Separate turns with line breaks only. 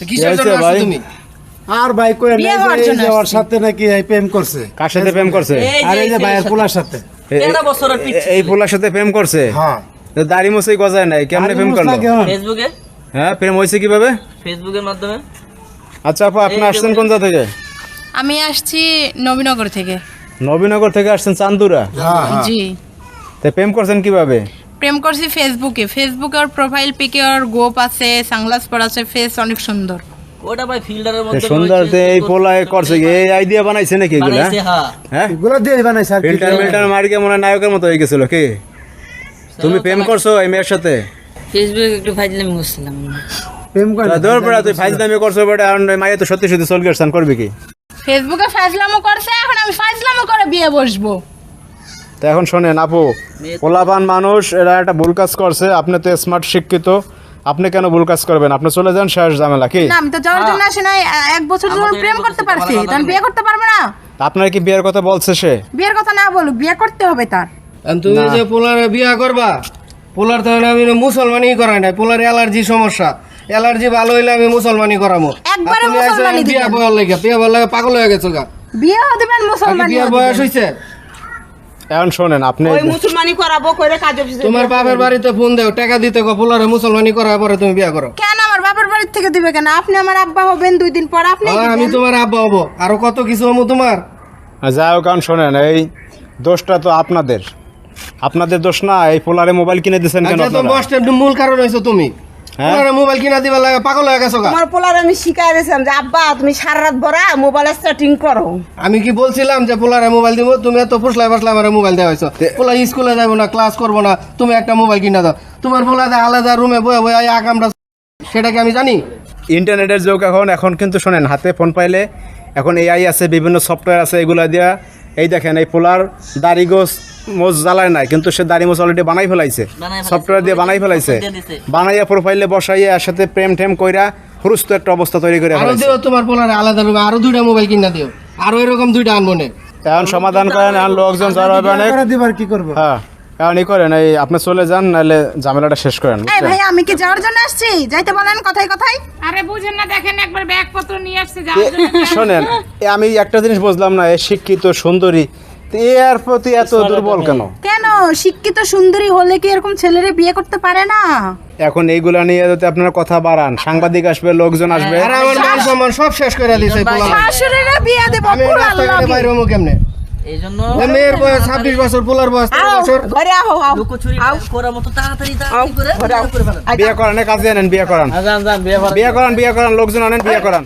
কিসের জন্য আসছো তুমি?
আর ভাই কই না যে ওর সাথে নাকি এই প্রেম করছে।
কার সাথে প্রেম করছে?
আর এই যে ভাইয়ের পোলার সাথে।
এই পোলার সাথে প্রেম করছে?
হ্যাঁ।
তো দাড়ি মোছাই গজায় নাই, কেমনে প্রেম করলো?
ফেসবুকে।
হ্যাঁ, প্রেম হইছে কিভাবে?
ফেসবুকের মাধ্যমে।
আচ্ছা আপু, আপনি আসছেন কোন জায়গা থেকে?
আমি আসছি নবীনগর থেকে।
নবীনগর থেকে আসছেন চান্দুরা?
জি।
তো প্রেম করছেন কিভাবে?
প্রেম করছি ফেসবুকে। ফেসবুকে ওর প্রোফাইল পিকে ওর গোপ আছে, সানগ্লাস পরা আছে, ফেস অনেক সুন্দর।
ওটা ভাই ফিল্টারের মধ্যে
সুন্দর। এই পোলায় করছে কি? এই আইডিয়া বানাইছে নাকি এগুলা?
বানাইছে, হ্যাঁ।
হ্যাঁ,
এগুলো দিয়ে বানাইছে আর কি।
ফিল্টার মার্কে মনে হয় নায়কের মতো হয়ে গেছিল কি? তুমি প্রেম করছো এই মেয়ের সাথে?
ফেসবুকে একটু ফাইজলামি করছিলাম।
প্রেম করে
ধর পড়া, তুই ফাইজলামি করছো বেটা, আর মাইয়া তো সত্যি সত্যি চল গেছান, করবি কি?
ফেসবুকে ফাজলামো করছে, এখন আমি ফাজলামো করে বিয়ে বসবো।
তো এখন শোনেন আপু, পোলাপান মানুষ এরা একটা ভুল কাজ করছে। আপনি তো স্মার্ট শিক্ষিত, আপনি কেন ভুল কাজ করবেন? আপনি চলে যান, শেষ ঝামেলা। কি
না, আমি তো যাওয়ার জন্য আসি নাই। 1 বছর যখন প্রেম করতে পারছি, তখন বিয়ে করতে পারবো না?
আপনার কি বিয়ের কথা বলছে সে?
বিয়ের কথা না বলুক, বিয়ে করতে হবে তার।
তুমি যে পোলারে বিয়া করবা, পোলার তো আমি মুসলমানই করাই নাই। পোলার অ্যালার্জি সমস্যা, অ্যালার্জি ভালো হইলে আমি মুসলমানই করামো।
একবারে মুসলমানি
বিয়া
দিবেন।
বয়ার লাগে, বিয়া বয়ার লাগে পাগল হয়ে গেছো গা।
বিয়ে দিবেন মুসলমানি।
বিয়ার বয়স হইছে?
এখন শোনেন, আপনি
ওই মুসলমানি করাবো কইরে কাজ অফিসে
তোমার বাপের বাড়িতে ফোন দেও, টাকা দিতে গো, পোলারে মুসলমানি করার পরে তুমি বিয়া করো।
কেন আমার বাপের বাড়ি থেকে দিবে কেন? আপনি আমার আব্বা হবেন 2 দিন পর, আপনি
আমি তোমার আব্বা হবো, আরো কত কিছু হবো তোমার।
যাই হোক, কারণ শোনেন, এই দোষটা তো আপনাদের। আপনাদের দোষ না। এই পোলারে মোবাইল কিনে দিচ্ছেন কেন
তো
আপনারা?
বস্টের মূল কারণ হইছো তুমি।
হ্যাঁ?
পোলারে মোবাইল কিনা দিবা লাগে পাগল হয়ে গেছো গা।
তোমার পোলার আমি শিখাই দিয়েছিলাম যে আব্বা তুমি সারা রাত ভরা মোবাইলে সেটিং করো।
আমি কি বলছিলাম যে পোলারে মোবাইল দিব? তুমি এত ফুসলাই ফাসলাই আমার মোবাইল দেওয়া হয়েছো। পোলা স্কুলে যাবো না, ক্লাস করবো না, তুমি একটা মোবাইল কিনা দাও। তোমার পোলা আলাদা রুমে বয়ে বয়ে আকামটা, সেটা কি আমি জানি?
ইন্টারনেটের যুগ এখন কিন্তু শোনেন, হাতে ফোন পাইলে এখন এআই আছে, বিভিন্ন সফটওয়্যার আছে, এগুলা দিয়া এই দেখেন, এই পোলার দাড়ি মোজ জ্বালায় নাই, কিন্তু সে দাড়ি মোজ অলরেডি বানাই ফেলাইছে, সফটওয়্যার দিয়ে বানাই ফেলাইছে। বানাইয়া প্রোফাইলে বসাইয়া এর সাথে প্রেম টেম কইরা হুরুস্ত একটা অবস্থা তৈরি করে
আরো
ফেলাইছে।
দিও তোমার পোলারে আলাদা রুমে, আরো 2টা মোবাইল কিনা দিও, আরো এরকম 2টা আনবো না।
এখন সমাধান করেন, এখন লোকজন জড়ো হবে অনেক।
করে দিবার কি করব?
হ্যাঁ, এখন ই করেন, এই আপনি চলে যান, নাহলে ঝামেলাটা শেষ করেন।
এই
বুঝছেন?
ভাই, আমি কি যাওয়ার জন্য আসছি? যাইতে বলেন কথাই কথাই।
আরে বুঝেন না, দেখেন একবার ব্যাগপত্র নিয়ে আসছে যাওয়ার জন্য।
শোনেন, আমি একটা জিনিস বুঝলাম না, এই শিক্ষিত সুন্দরী তো এর প্রতি এত দুর্বল কেন?
কেন? শিক্ষিত সুন্দরী হলে কি এরকম ছেলেরে বিয়ে করতে পারে না?
এখন এইগুলা নিয়ে যদি আপনারা কথা বাড়ান, সাংবাদিক আসবে, লোকজন আসবে।
আর আমার মান সম্মান সব শেষ করে দিয়েছে পোলা।
শাশুড়িরে বিয়ে দেব
আমি
পুরা
রাস্তাঘাটে
লাগে।
বাইরে হবো কেমনে?
এই জন্য
মেয়ের বয়স 26 বছর, পোলার বয়স 13 বছর।
ঘরে আহো আও।
লুকোচুরি করার মতো তাড়াতাড়ি করে
ঘরে আও।
করে ফেলেন।
বিয়ে করান, কাজে আনেন, বিয়ে করান,
যান বিয়ে
বিয়ে করান, লোকজন আনেন, বিয়ে করান।